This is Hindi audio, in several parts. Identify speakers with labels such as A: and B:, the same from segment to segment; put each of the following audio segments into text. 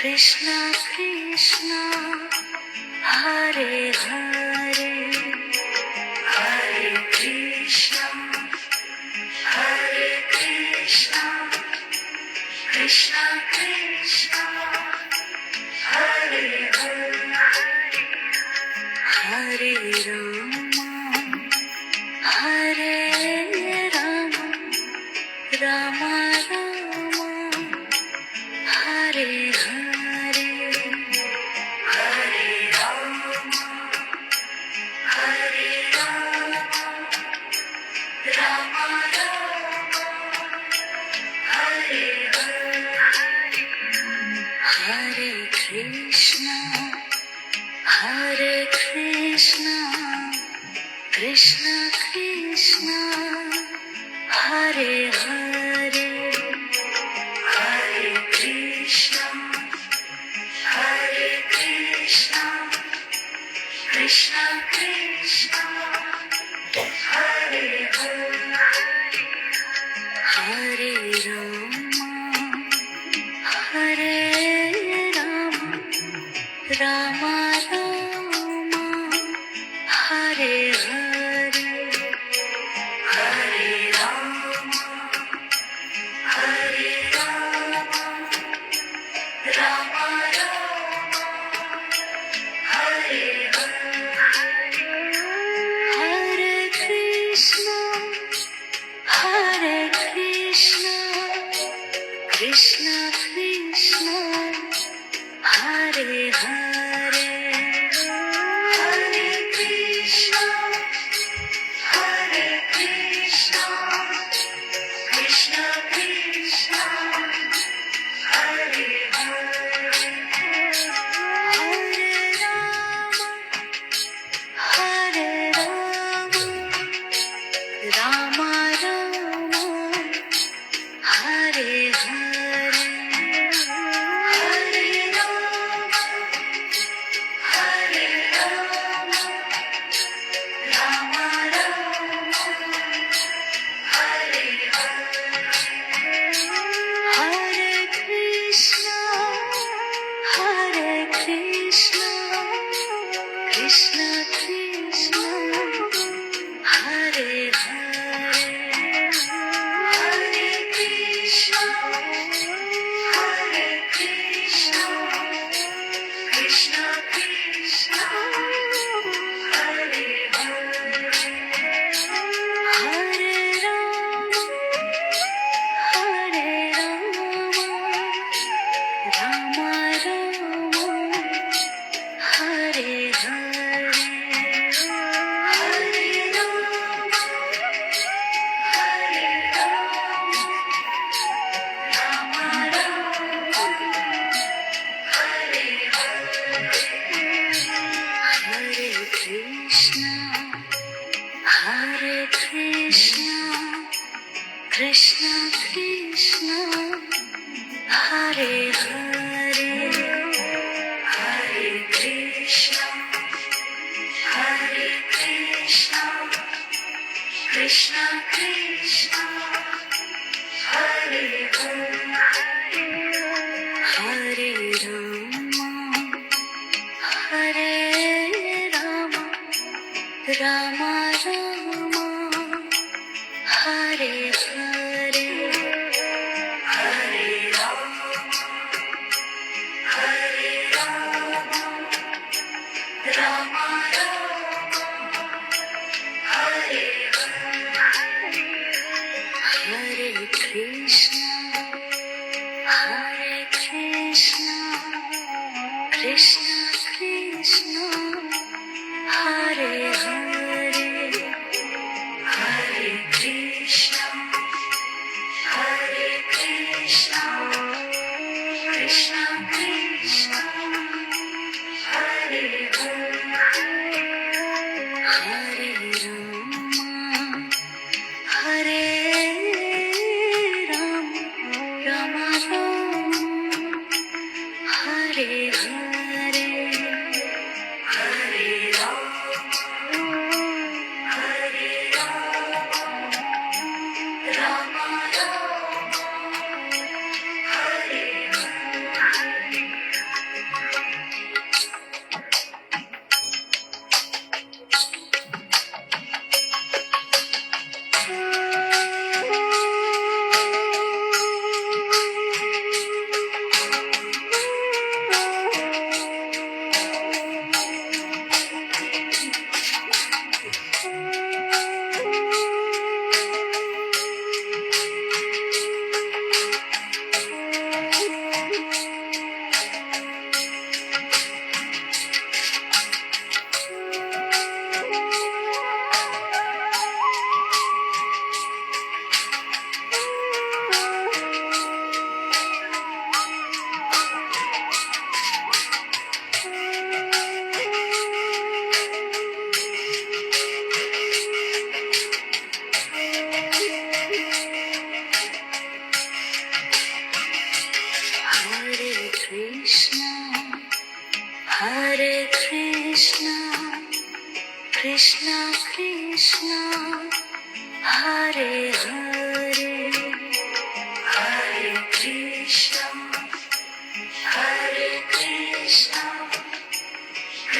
A: Krishna Krishna Hare Hare Hare Krishna Hare Krishna Krishna Krishna Hare Hare Hare Rama Hare Rama Rama Rama Hare Hare Hare Rama Hare Rama Rama Rama Hare Hare Hare Krishna Hare Krishna Krishna Krishna Hare Hare Hare Krishna Hare Krishna Krishna Krishna Hare Hare Hare Rama Hare Rama Rama Rama Hare Hare Hare Rama Hare Rama Rama Rama Hare Hare Hare Krishna Hare Krishna Krishna Krishna Hare Hare Hare Krishna Hare Krishna Krishna Krishna Hare Hare Hare Rama Hare Rama Rama Rama Hare Hare Hare Rama Hare Rama Rama Rama Hare Hare Krishna Hare Krishna Krishna Krishna Hare Hare Hare Krishna Hare Krishna Krishna Krishna Hare Hare Hare Rama Hare Rama Rama Rama Hare Hare Hare Rama Hare Rama Rama Rama Hare Hare Krishna Hare Krishna Krishna Krishna Hare Hare Hare Krishna Hare Krishna Krishna Krishna Hare Hare Hare Rama Hare Rama Rama Rama Hare Hare Hare Rama Hare Rama Rama Rama Hare Hare Hare Krishna Hare Krishna Krishna Krishna Hare Hare Hare Krishna Hare Krishna Krishna Krishna Hare Hare Hare Rama Hare Rama Rama Rama Hare Hare Hare Rama Hare Rama Rama Rama Hare Hare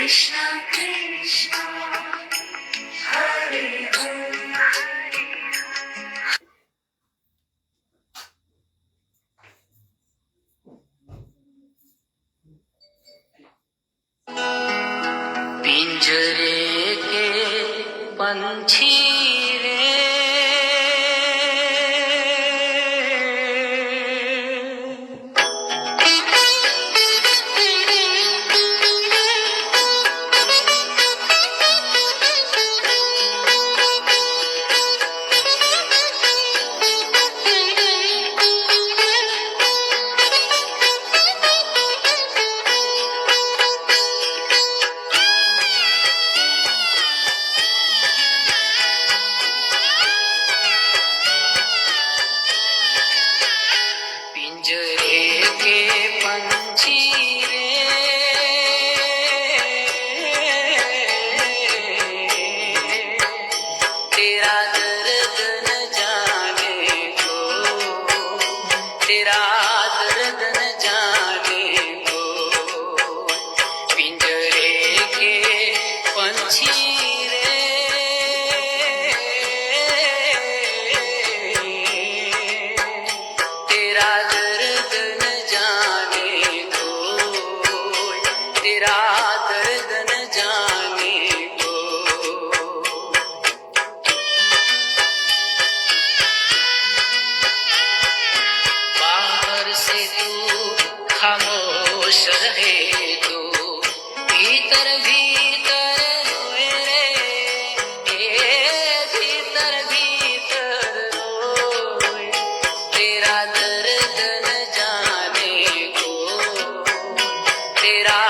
A: Krishna Krishna Hare Hare पिंजरे के पंछी रे पिंजरे के पंछी तेरा दर्द न जाने को, तेरा दर्द न जाने को। पिंजरे के पंछी तेरा दर्द न जाने को, तेरा दर्द न जाने को। बाहर से तू खामोश रहे तो भीतर भीतर रोए रे, भीतर भीतर रोए। तेरा दर्द न जाने को, तेरा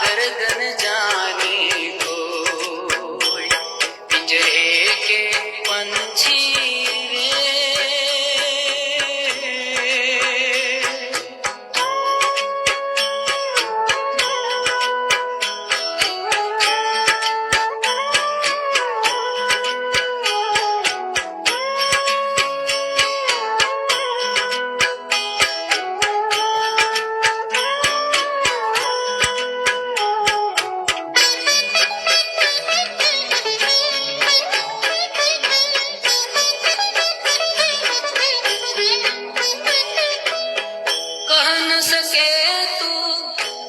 A: दर्द न जाने को। पिंजरे के पंछी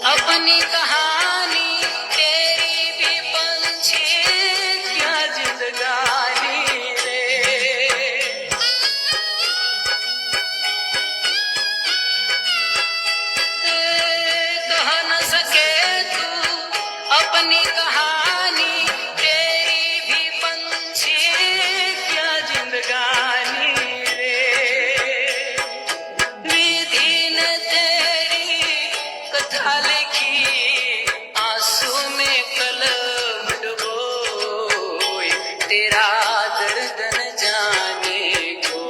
A: अपनी कहानी, तेरी भी पंछी क्या जिंदगानी रे। कह न सके तू अपनी कहानी, तेरी भी पंछी क्या जिंदगानी रे। विधि ने तेरी कथा लिखी, आंसू में कलम डुबोई। तेरा दर्द न जाने को,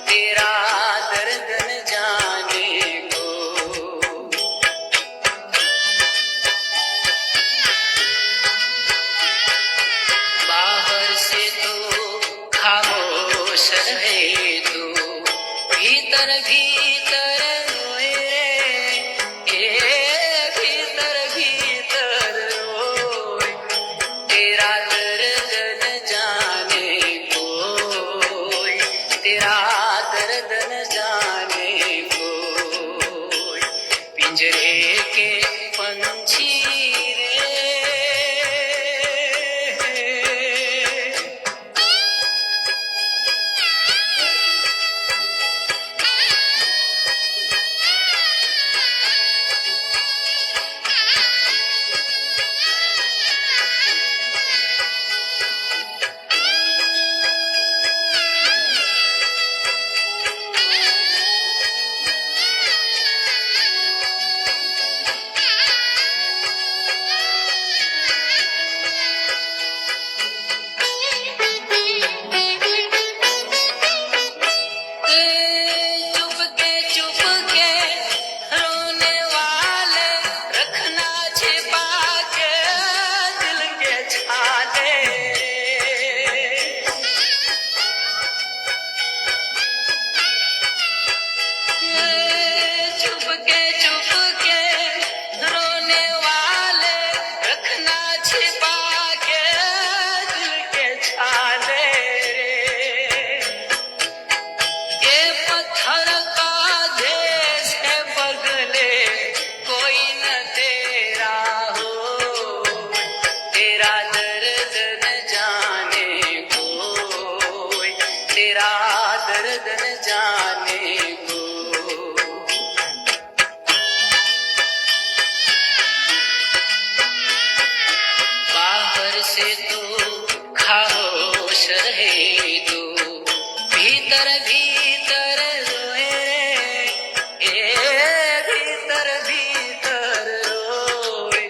A: तेरा दर्द न जाने को। बाहर से तो खामोश रहे तो भीतर भीतर रोए रे, भीतर भीतर रोए। तेरा दर्द न जाने को, तेरा दर्द न जाने को। पिंजरे के पंछी से तू खामोश रहे तू, भीतर भीतर रोए रे, ए भीतर भीतर रोए,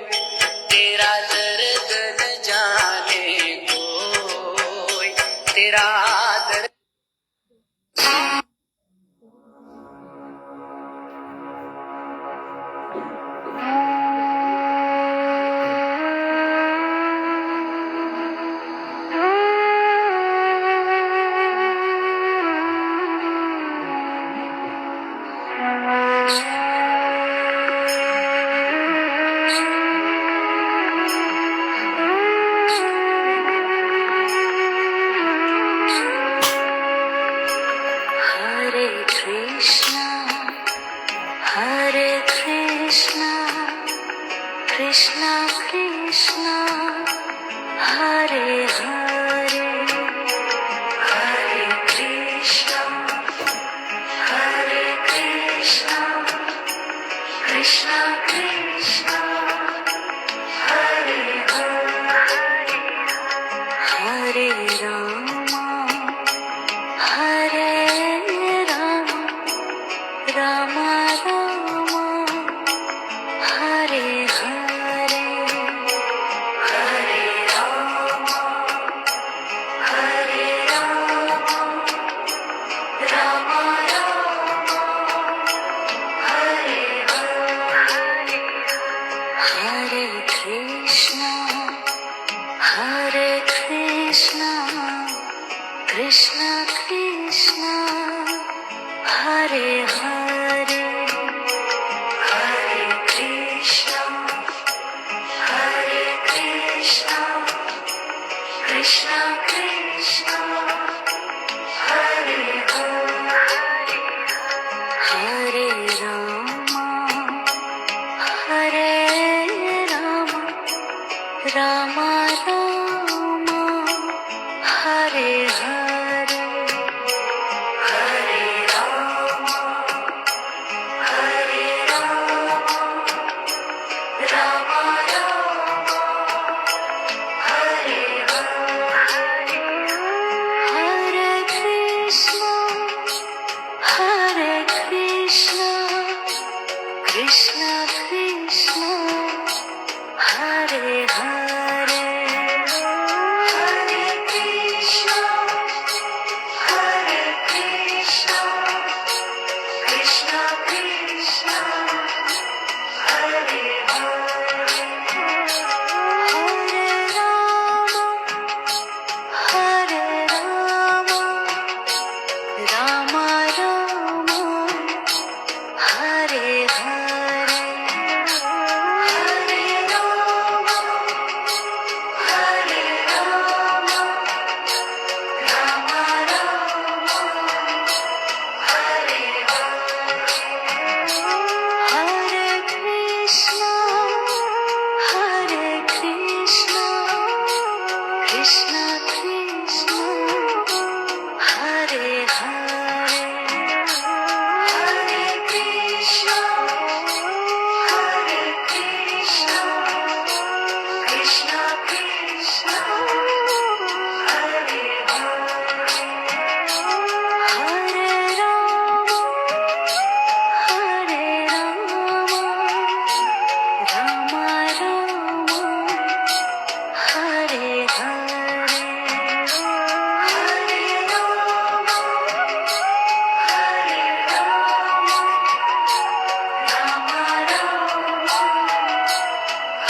A: तेरा दर्द न जाने कोई, तेरा दर्द।
B: Krishna Krishna Hare Hare Hare Krishna Hare Krishna Krishna Krishna Hare Hare Hare Rama Hare Rama Rama Rama Hare Hare Hare Rama Hare Rama Rama Rama Hare Hare Hare Krishna Hare Krishna Krishna Krishna Hare Hare Hare Krishna Hare Krishna Krishna Krishna Hare Hare Hare Rama Hare Rama Rama Rama Hare Hare Hare Rama Hare Rama Rama Rama Hare Hare Hare Krishna Hare Krishna Krishna Krishna Hare Hare Hare Krishna Hare Krishna Krishna Krishna Hare Hare Hare Rama Hare Rama Rama Rama Hare Hare Hare Rama Hare Rama Rama Rama Hare Hare Krishna Hare Krishna Krishna Krishna Hare Hare Hare Krishna Hare Krishna Krishna Krishna Hare Hare Rama Hare Rama Rama Rama Hare Hare Hare Rama Hare Rama Rama Rama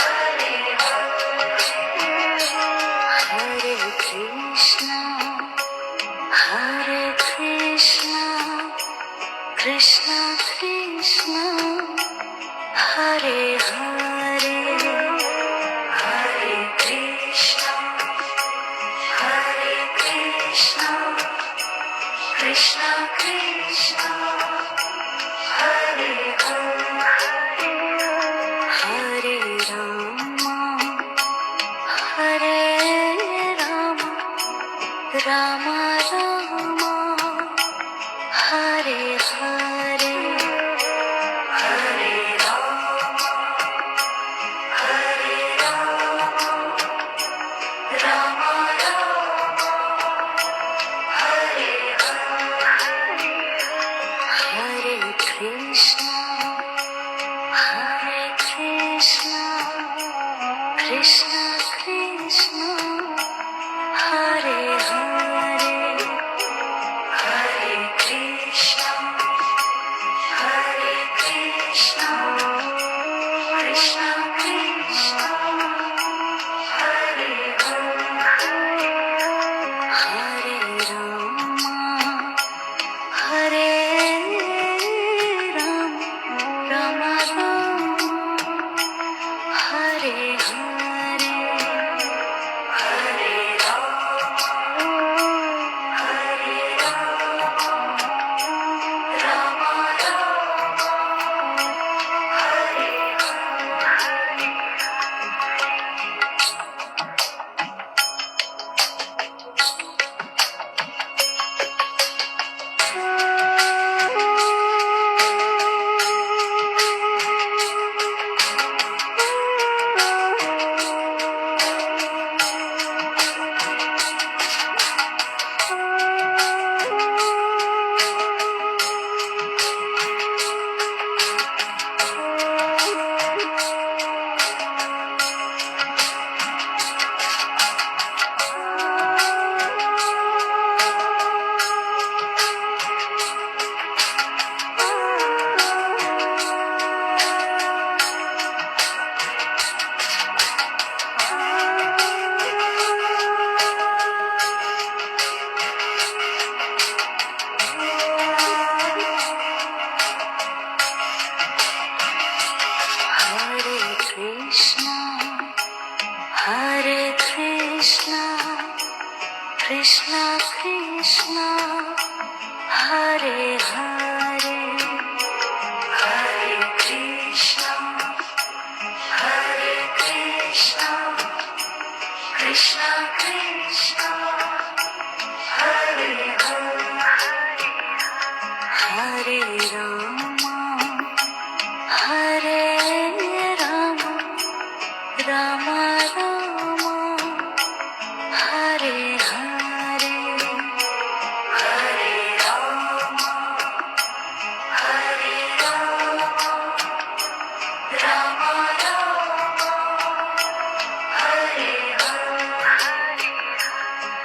B: Hare Hare Krishna Hare Krishna Krishna Krishna Hare Hare Hare Krishna Hare Krishna Krishna Krishna Hare Hare Hare Rama Hare Rama Rama Rama Hare Hare Hare Rama Hare Rama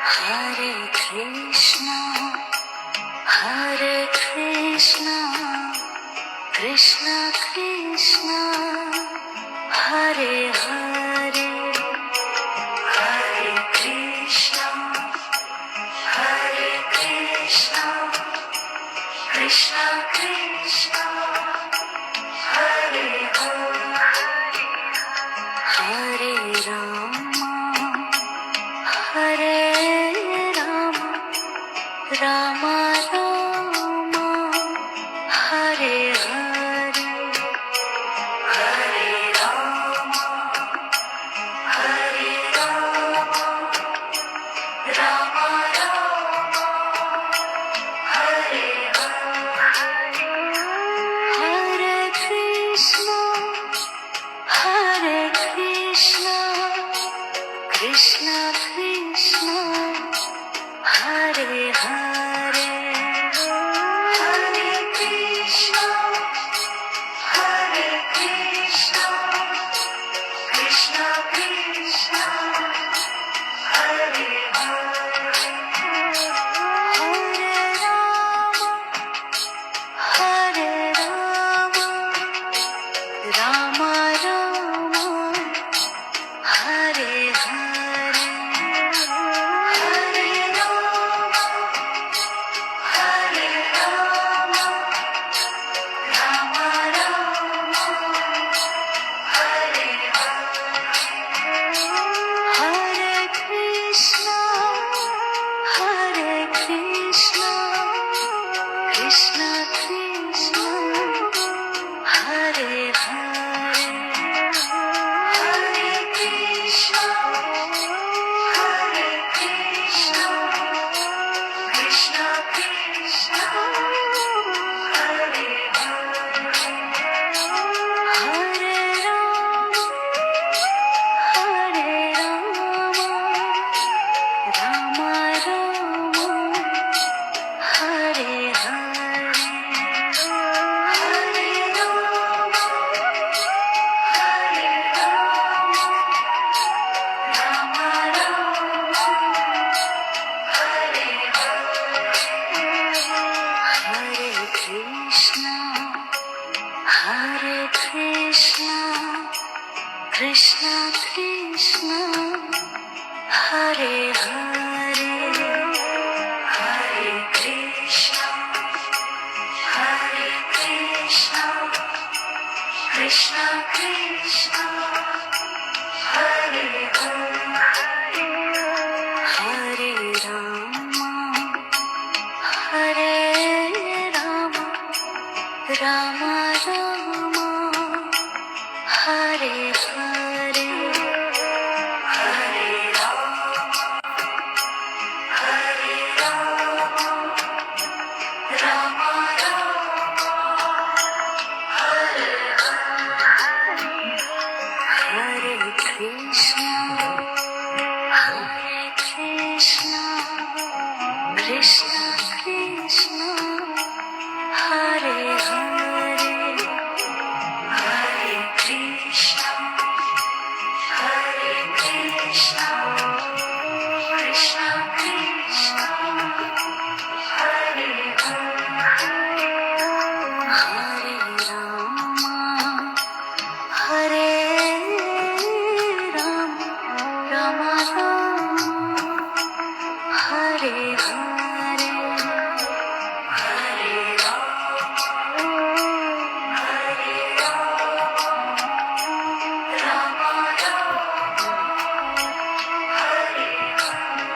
B: Hare Krishna, Hare Krishna, Krishna Krishna, Hare Hare, Hare Krishna, Hare Krishna, Krishna Krishna, Hare Hare, Hare Rama, Hare Rama, Rama Rama, Hare Hare, Hare Rama, Hare Rama, Rama Rama, Hare Hare, Hare Krishna, Hare Krishna, Krishna Krishna, Hare Hare, Hare Krishna, Hare Krishna, Krishna Krishna, Hare Hare, Hare Rama, Hare Rama, Rama Rama, Hare Hare, Hare Rama, Hare Rama, Rama Rama, Hare Hare, Hare Krishna, Hare Krishna, Krishna Krishna, Hare Hare, Hare Krishna, Hare Krishna, Krishna Krishna, Hare Hare, Hare Rama, Hare Rama, Rama Rama, Hare Hare, Hare Rama, Hare Rama, Rama Rama, Hare Hare, Hare Krishna, Hare Krishna, Krishna Krishna, Hare Hare, Hare Krishna, Hare Krishna, Krishna Krishna, Hare Hare, Hare Rama, Hare Rama, Rama Rama, Hare Hare, Hare Rama, Hare Rama, Rama Rama, Hare Hare, Hare Krishna, Hare Krishna, Krishna Krishna, Hare Hare, Hare Krishna, Hare Krishna, Krishna Krishna, Hare Hare, Hare Rama, Hare Rama, Rama Rama, Hare Hare, Hare Rama, Hare Rama, Rama Rama, Hare Hare.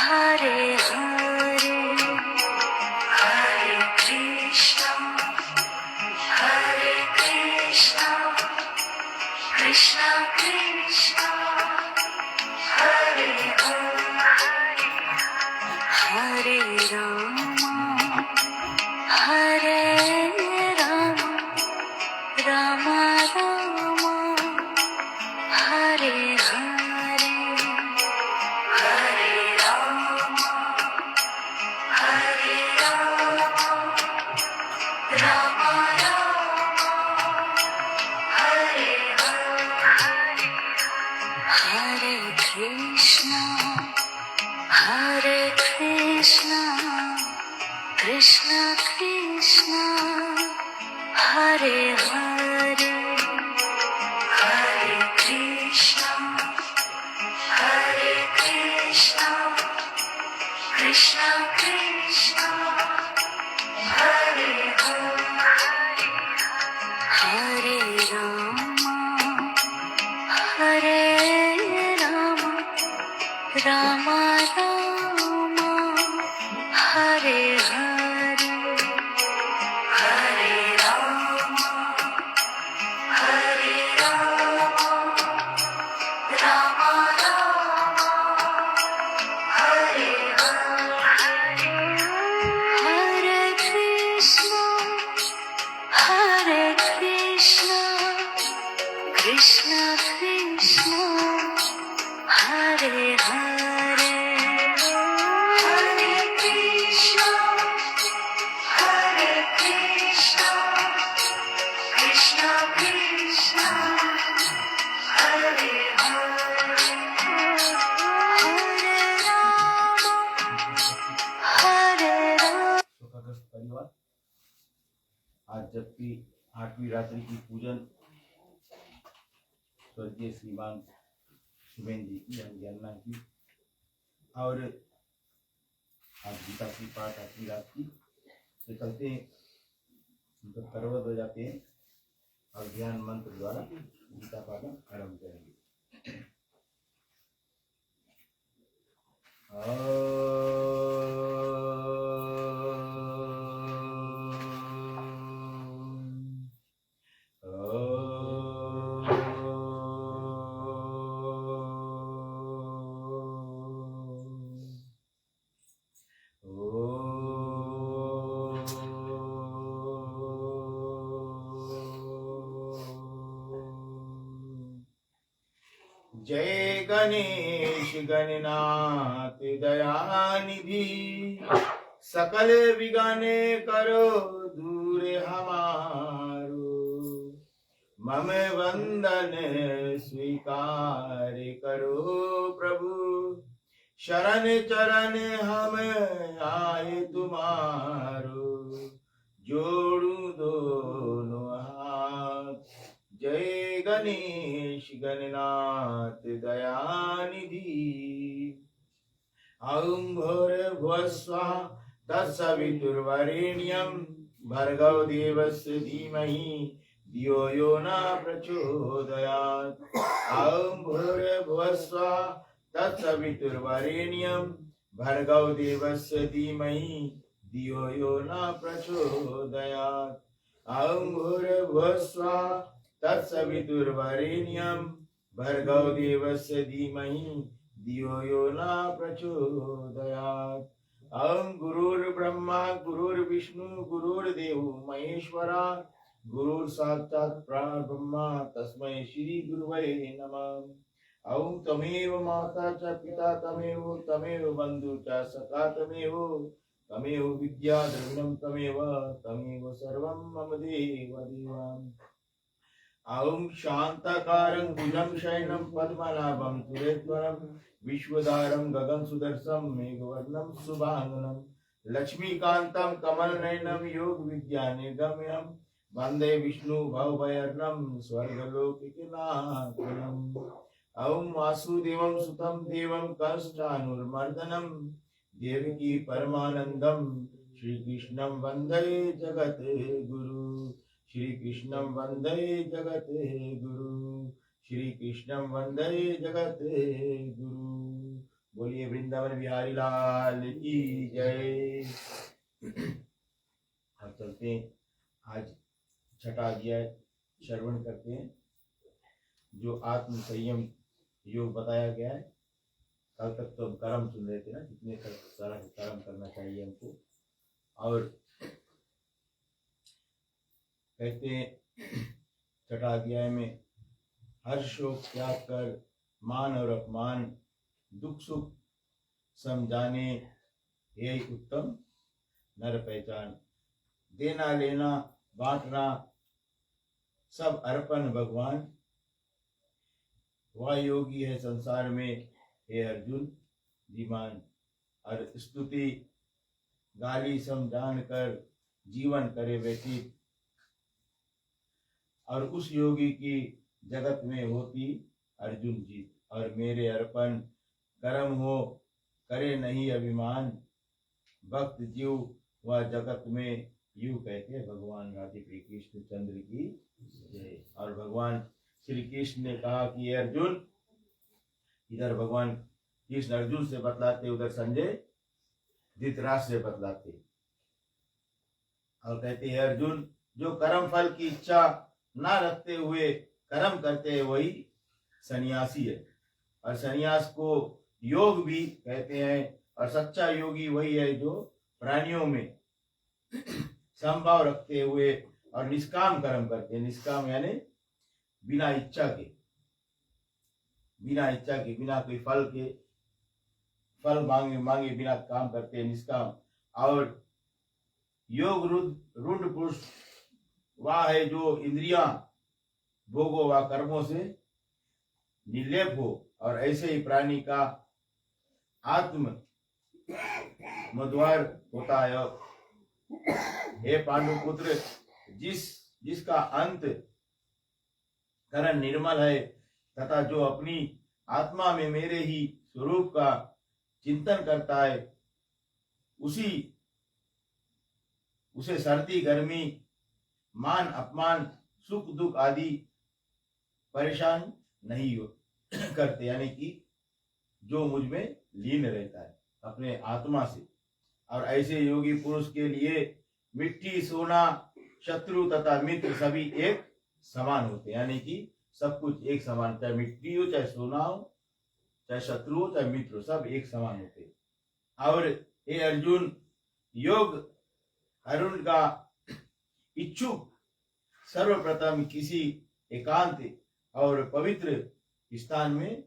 B: Hare Hare Hare Krishna Krishna Krishna Hare Hare Hare Ram Ram Ram Hare Hare Hare Ram Ram Ram Hare Hare Hare Krishna Krishna Krishna Hare Hare Hare Krishna Krishna Krishna Hare Hare Hare Ram Ram Ram Hare Hare Hare Ram Ram Ram Hare Hare Hare Krishna Krishna Krishna Hare Hare Hare Krishna Krishna Krishna Hare Hare Hare Ram
C: शोकाग्रस्त परिवार, आज जबकि 8वीं रात्रि की पूजन स्वर्गीय श्रीमान सुमेन जी की जनगणना की और आज गीता की पाठ 8वीं रात की तो चलते हैं, उनका करवट हो जाते हैं और ध्यान मंत्र द्वारा गीता पाठन आरंभ करेंगे। जय गणेश गणनाथ दयानिधि, सकल विघ्न करो दूर हमारो, मम वंदन स्वीकार करो प्रभु, शरण चरण हम आए तुम्हारो, जोड़ू दोनों हाथ। जय गणेश गणनाथ दयानिधि। ॐ भूर्भुवस्सुः तत्सवितुर्वरेण्यं भर्गो देवस्य धीमहि धियो यो न प्रचोदयात्। ॐ भूर्भुवस्सुः तत्सवितुर्वरेण्यं भर्गो देवस्य धीमहि धियो यो न प्रचोदयात्। ॐ भूर्भुवस्सुः तत्सवितुर्वरेण्यं भर्गो देवस्य धीमहि धियो यो न प्रचोदयात्। ॐ गुरुर्ब्रह्मा गुरुर्विष्णु गुरुर्देवो महेश्वरा, गुरुर् साक्षात् परब्रह्म तस्मै श्री गुरुवे नमः। ॐ त्वमेव माता च पिता तमेव बन्धु च सखा तमेव विद्या द्रविणं तमेव सर्वं मम देव देवम्। ॐ शान्ताकारं भुजं शयनं पद्मनाभं सुरेश्वरं, विश्वधारं गगनसुदर्शं मेघवर्णं शुभांगनं, लक्ष्मीकान्तं कमलनयनं योगविद्यानिगम्यं, वन्दे विष्णु भवभयहरणं स्वर्गलोकनाथम्। ॐ वासुदेवं सुतं देवं कंसचाणूरमर्दनं, देवकी परमानन्दं श्रीकृष्णं वन्दे जगद्गुरु। श्री कृष्णं वन्दे जगत् गुरु, श्री कृष्णं वन्दे जगत् गुरु। बोलिए वृंदावन बिहारी लाल की जय। अब चलते हैं, आज छठा अध्याय श्रवण करते हैं। जो आत्म संयम योग बताया गया है, कल तक तो हम कर्म सुन रहे थे ना, कितने सारा कर्म करना चाहिए हमको। और कहते हैं छठा अध्याय में हर्ष शोक त्याग कर मान और अपमान दुख सुख समझाने यही उत्तम नर पहचान। देना लेना बांटना सब अर्पण भगवान, वह योगी है संसार में हे अर्जुन धीमान। और स्तुति गाली समझान कर जीवन करे व्यतीत, और उस योगी की जगत में होती अर्जुन जीत। और मेरे अर्पण कर्म हो करे नहीं अभिमान, भक्त जीव वह जगत में यूं कहते भगवान राधे कृष्ण चंद्र की जय। और भगवान श्री कृष्ण ने कहा कि अर्जुन, इधर भगवान कृष्ण अर्जुन से बतलाते, उधर संजय धृतराष्ट्र से बतलाते। और कहते हैं अर्जुन, जो कर्म फल की इच्छा ना रखते हुए कर्म करते हैं वही सन्यासी है। और सन्यास को योग भी कहते हैं। और सच्चा योगी वही है जो प्राणियों में समभाव रखते हुए और निष्काम कर्म करते हैं। निष्काम यानी बिना इच्छा के, बिना कोई फल मांगे बिना काम करते हैं, निष्काम। और योग रूढ़ पुरुष वह है जो इंद्रियां भोगों व कर्मों से निर्लेप हो। और ऐसे ही प्राणी का आत्म मध्वार होता है। हे पांडुपुत्र, जिसका अंत करण निर्मल है तथा जो अपनी आत्मा में मेरे ही स्वरूप का चिंतन करता है, उसे सर्दी गर्मी मान अपमान सुख दुख आदि परेशान नहीं करते। यानी कि जो मुझ में लीन रहता है अपने आत्मा से। और ऐसे योगी पुरुष के लिए मिट्टी सोना शत्रु तथा मित्र सभी एक समान होते। यानी कि सब कुछ एक समान, चाहे मिट्टी हो, चाहे सोना हो, चाहे शत्रु हो, चाहे मित्र हो, सब एक समान होते। और हे अर्जुन, योग अरुण का इच्छुक सर्वप्रथम किसी एकांत और पवित्र स्थान में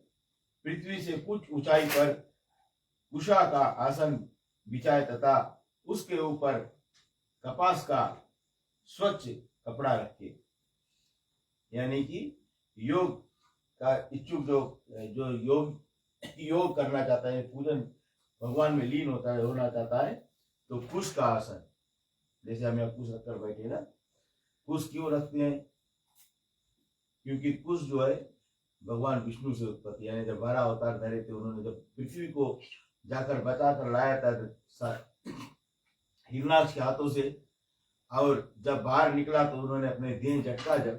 C: पृथ्वी से कुछ ऊंचाई पर उषा का आसन बिछाए तथा उसके ऊपर कपास का स्वच्छ कपड़ा रखे। यानी कि योग का इच्छुक जो योग करना चाहता है, पूजन भगवान में लीन होना चाहता है, तो कुश का आसन, जैसे हम यहाँ कुश रखकर बैठे ना, कुश क्यों रखते हैं? क्योंकि कुश जो है भगवान विष्णु से उत्पत्ति, यानी जब 12 अवतार धरे थे, उन्होंने जब पृथ्वी को जाकर बचा कर लाया था हिरणाक्ष के हाथों से, और जब बाहर निकला तो उन्होंने अपने देह झटका जब,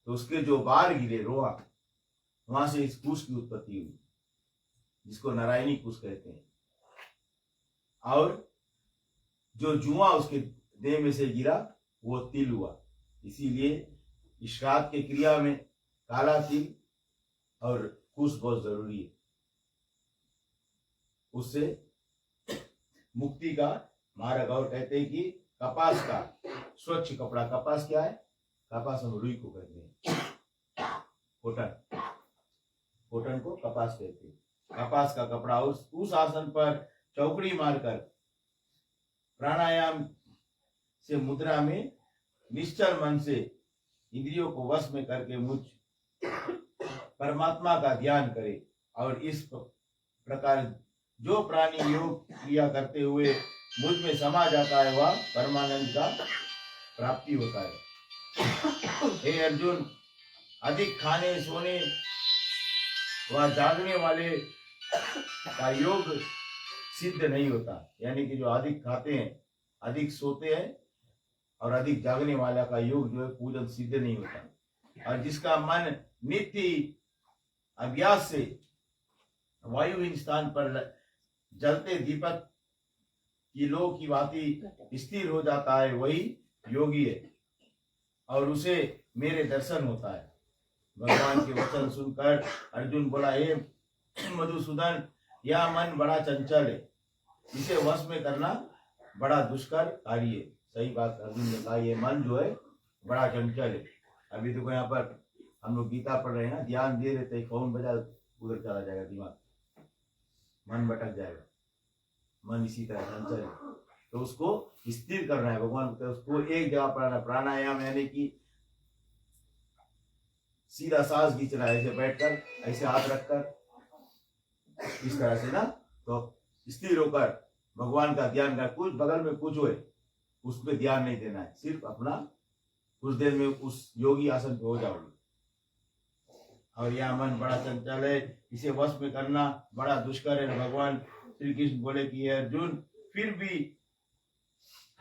C: तो उसके जो बाहर गिरे रोआ, वहां से इस कुश की उत्पत्ति हुई, जिसको नारायणी कुश कहते हैं। और जो जुआ उसके देह में से गिरा वो तिल हुआ। इसीलिए श्राद्ध के क्रिया में काला तिल और कुश बहुत जरूरी है, उससे मुक्ति का मार्ग। और कहते हैं कि कपास का स्वच्छ कपड़ा, कपास क्या है? कपास हम रुई को कहते हैं, कॉटन को कपास कहते हैं। कपास का कपड़ा, उस आसन पर चौकड़ी मारकर प्राणायाम से मुद्रा में निश्चल मन से इंद्रियों को वश में करके मुझ परमात्मा का ध्यान करे। और इस प्रकार जो प्राणी योग क्रिया करते हुए मुझ में समा जाता है, वह परमानंद का प्राप्ति होता है। हे अर्जुन, अधिक खाने सोने व जागने वाले का योग सिद्ध नहीं होता। यानी कि जो अधिक खाते हैं, अधिक सोते हैं और अधिक जागने वाला का योग जो है पूजन सिद्ध नहीं होता। और जिसका मन नित्य अभ्यास से वायुहीन स्थान पर जलते दीपक की लो की भांति स्थिर हो जाता है, वही योगी है और उसे मेरे दर्शन होता है। भगवान के वचन सुनकर अर्जुन बोला, हे मधुसूदन, यह मन बड़ा चंचल है, इसे वश में करना बड़ा दुष्कर कार्य है। सही बात अर्जुन ने कहा, ये मन जो है बड़ा चंचल है। अभी देखो यहाँ पर हम लोग गीता पढ़ रहे हैं ना, ध्यान दे रहे थे, कौन बजा उधर चला जाएगा दिमाग, मन भटक जाएगा। मन इसी तरह चंचल है, तो उसको स्थिर करना है। भगवान को उसको एक जगह पढ़ना। प्राणायाम यानी कि सीधा सांस खींचना है, ऐसे बैठकर, ऐसे हाथ रखकर, इस तरह से ना, तो स्थिर होकर भगवान का ध्यान कर। कुछ बगल में कुछ होए उस पर ध्यान नहीं देना है, सिर्फ अपना कुछ देर में उस योगी आसन पे हो जाओगे। और यह मन बड़ा चंचल है, इसे वश में करना बड़ा दुष्कर है। भगवान श्री कृष्ण बोले कि अर्जुन, फिर भी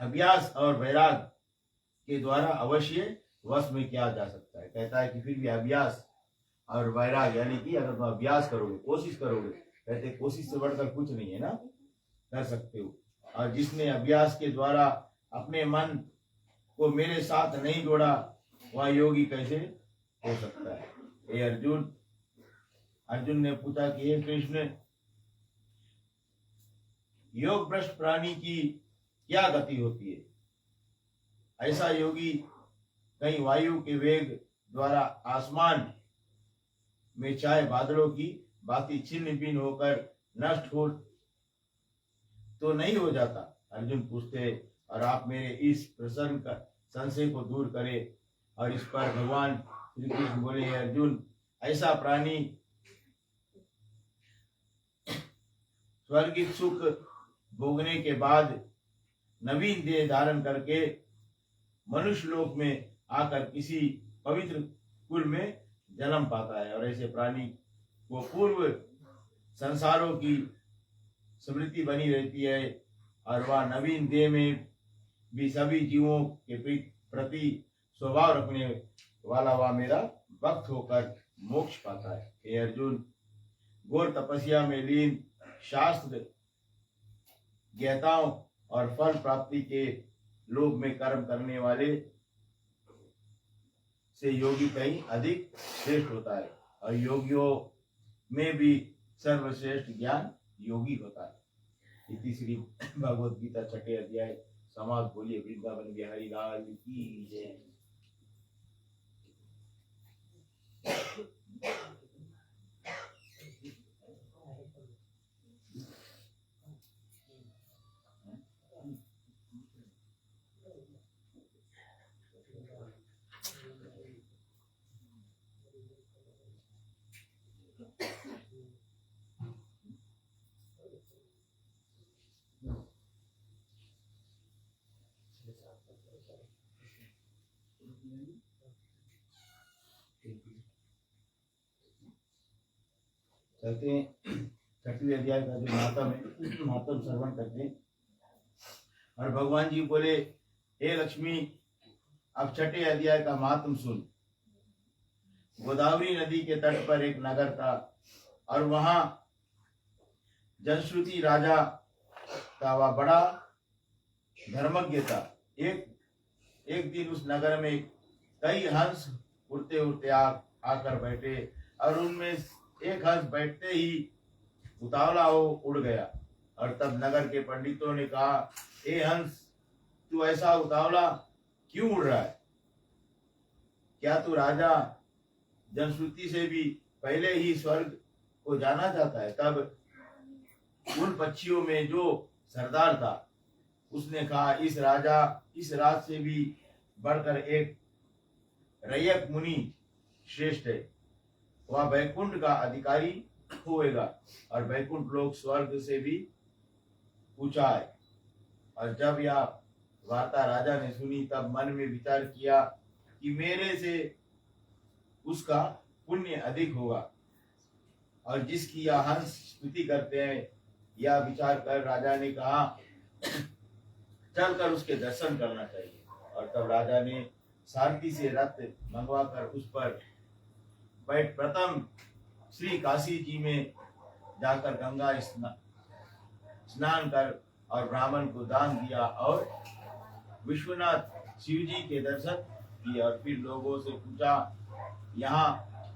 C: अभ्यास और वैराग के द्वारा अवश्य वश में किया जा सकता है। कहता है कि फिर भी अभ्यास और वैराग यानी कि अगर तुम अभ्यास करोगे, कोशिश करोगे, कहते कोशिश से बढ़कर कुछ नहीं है ना, कर सकते हो। और जिसने अभ्यास के द्वारा अपने मन को मेरे साथ नहीं जोड़ा, वह योगी कैसे हो सकता है। हे अर्जुन, अर्जुन ने पूछा कि हे कृष्ण, योग भ्रष्ट प्राणी की क्या गति होती है। ऐसा योगी कहीं वायु के वेग द्वारा आसमान में चाहे बादलों की भांति छिन्न भिन्न होकर नष्ट हो तो नहीं हो जाता। अर्जुन पूछते, और आप मेरे इस प्रश्न का संशय को दूर करें। और इस पर भगवान श्री कृष्ण बोले, अर्जुन, ऐसा प्राणी स्वर्गिक सुख भोगने के बाद नवीन देह धारण करके मनुष्य लोक में आकर किसी पवित्र कुल में जन्म पाता है। और ऐसे प्राणी को पूर्व संसारों की स्मृति बनी रहती है, और वह नवीन देह में भी सभी जीवों के प्रति स्वभाव रखने वाला वह मेरा भक्त होकर मोक्ष पाता है। हे अर्जुन, घोर तपस्या में लीन, शास्त्र ज्ञाताओं और फल प्राप्ति के लोभ में कर्म करने वाले से योगी कहीं अधिक श्रेष्ठ होता है। और योगियों में भी सर्वश्रेष्ठ ज्ञान योगी होता है। इति श्री भगवद गीता छठे अध्याय समाप्त। बोलिए वृंदावन बिहारी लाल की जय। चलते हैं छठवीं अध्याय का जो मातम है, मातम श्रवण करते हैं। और भगवान जी बोले, हे लक्ष्मी, अब छठे अध्याय का मातम सुन। गोदावरी नदी के तट पर एक नगर था, और वहां जनश्रुति राजा का वह बड़ा धर्मज्ञ था। एक दिन उस नगर में कई हंस उड़ते उड़ते आकर बैठे, और उनमें एक हंस बैठते ही उतावला हो उड़ गया। और तब नगर के पंडितों ने कहा, ए हंस, तू ऐसा उतावला क्यों उड़ रहा है? क्या तू राजा जनश्रुति से भी पहले ही स्वर्ग को जाना चाहता है? तब उन पक्षियों में जो सरदार था, उसने कहा, इस राज से भी बढ़कर एक रैयक मुनि श्रेष्ठ है। वह वैकुंठ का अधिकारी होएगा, और वैकुंठ लोक स्वर्ग से भी ऊंचा है। और जब यह वार्ता राजा ने सुनी, तब मन में विचार किया कि मेरे से उसका पुण्य अधिक होगा, और जिसकी यह हंस स्तुति करते हैं, यह विचार कर राजा ने कहा, चलकर उसके दर्शन करना चाहिए। और तब राजा ने सारथी से रथ मंगवाकर उस पर बैठ प्रथम श्री काशी जी में जाकर गंगा स्नान कर और ब्राह्मण को दान दिया और विश्वनाथ शिव जी के दर्शन किए। और फिर लोगों से पूछा, यहाँ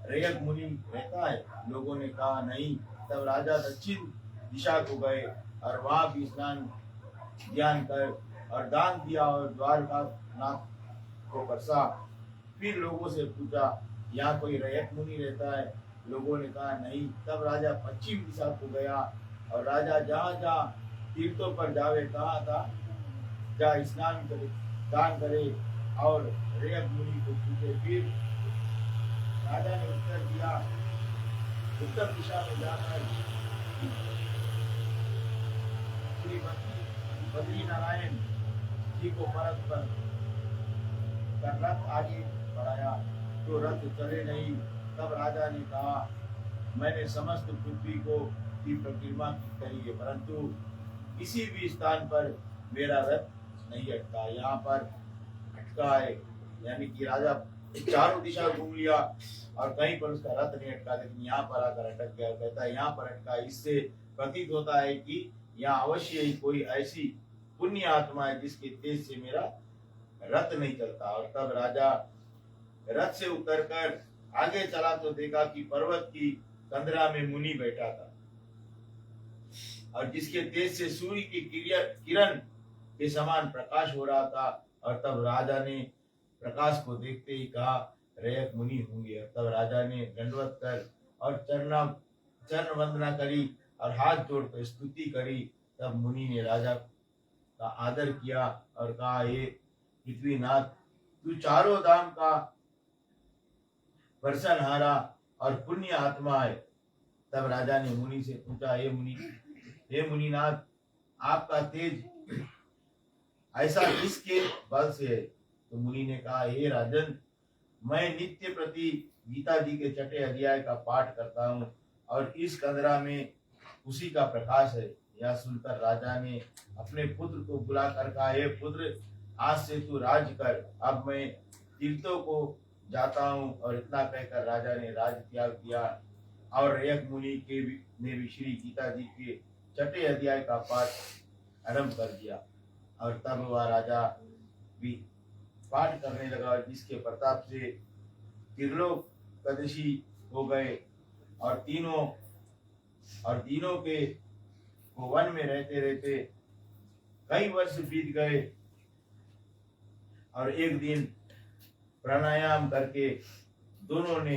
C: रयक मुनि रहता है? लोगों ने कहा नहीं। तब राजा दक्षिण दिशा को गए और वहां भी स्नान ध्यान कर और दान दिया और द्वारका नाथ को परसा। फिर लोगों से पूछा, यहाँ कोई रयक मुनि रहता है? लोगों ने कहा नहीं। तब राजा पश्चिम दिशा को गया और राजा जहाँ जहाँ तीर्थों पर जावे कहा था, जा स्नान करे, दान करे और रयक मुनि को पूछे। फिर राजा ने उत्तर दिया, उत्तर दिशा में जाकर श्री बद्री नारायण जी को परत पर रथ आगे बढ़ाया तो रथ चले नहीं। तब राजा ने कहा, मैंने समस्त पृथ्वी को की परिक्रमा करी है, परंतु किसी भी स्थान पर मेरा रथ नहीं अटका। यहाँ पर अटका है, यानी कि राजा चारों दिशा घूम लिया और कहीं पर उसका रथ नहीं अटका, लेकिन यहाँ पर आकर अटक गया। कहता है यहाँ पर अटका। इससे प्रतीत होता है कि यहाँ अवश्य ही कोई ऐसी पुण्य आत्मा है जिसके तेज से मेरा रथ नहीं चलता। और तब राजा रथ से उतरकर आगे चला तो देखा कि पर्वत की कंदरा में मुनि बैठा था और जिसके तेज से सूर्य की किरण के समान प्रकाश हो रहा था। और तब राजा ने प्रकाश को देखते ही कहा, रयक मुनि होंगे। और तब राजा ने दंडवत कर और चरण वंदना करी और हाथ जोड़कर स्तुति करी। तब मुनि ने राजा का आदर किया और कहा, हे पृथ्वीनाथ, तू चारों धाम का वर्षनहारा और पुण्य आत्मा है। तब राजा ने मुनि से पूछा, हे मुनिनाथ, आपका तेज ऐसा किसके बल से है? तो मुनि ने कहा, हे राजन, मैं नित्य प्रति गीता जी के छठे अध्याय का पाठ करता हूँ और इस कंदरा में उसी का प्रकाश है। यह सुनकर राजा ने अपने पुत्र को बुलाकर कहा, हे पुत्र, आज से तू राज कर, अब मैं तीर्थों को जाता हूँ। और इतना कहकर राजा ने राज त्याग किया और रयक मुनि ने भी श्री गीता जी के छठे अध्याय का पाठ आरंभ कर दिया। और तब वह राजा भी पाठ करने लगा, जिसके प्रताप से त्रिलोक कदशी हो गए और तीनों के को वन में रहते रहते कई वर्ष बीत गए। और एक दिन प्राणायाम करके दोनों ने